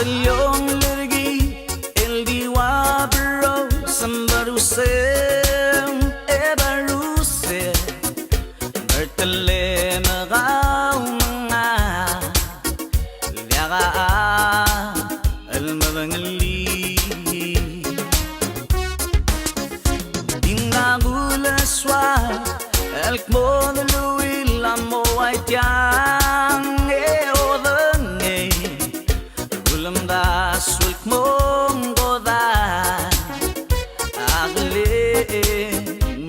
DELIONGEL el diwa BERRUSEM BERRUSEM BERRUSEM BERTELLEM mga liaga MEDENGELII KULCHESUAR el KMONG TIANG KULUMDASU el KMONG KODALL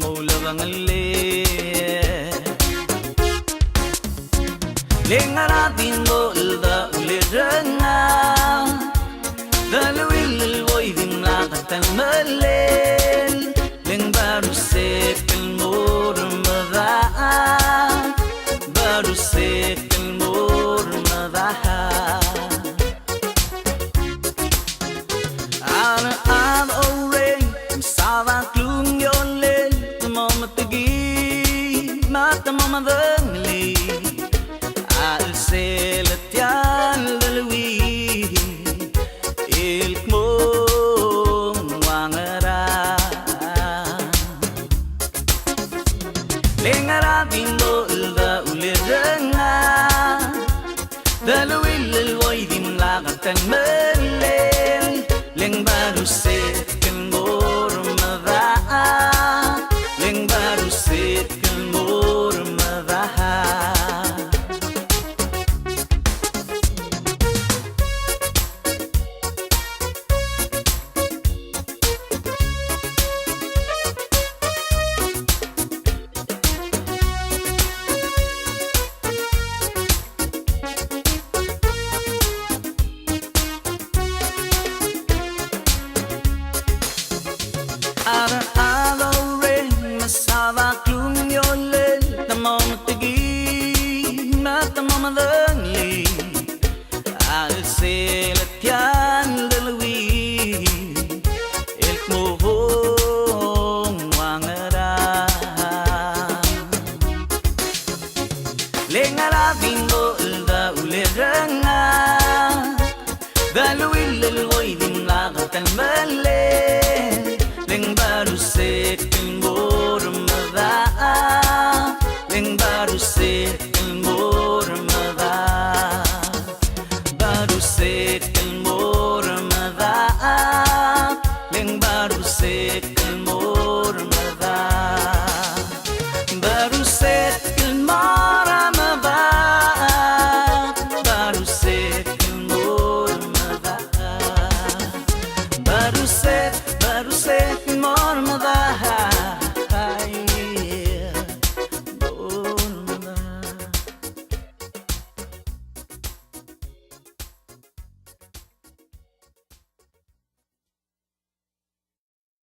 ULEBENGELEL LENG DELUILL DIMLAK TELMELLEL LENG BERRUSEK MEDAD BERRUSEK MEDAD OURENG KLUNGIOLEL TEMO METEKII TEMO MEDENGELII CHELSEL TIAL DELUILL el KMONG DIMO DELUILL DIMLAK TELMELLEL LENG BERRUSEK MEDAD LENG BERRUSEK MEDAD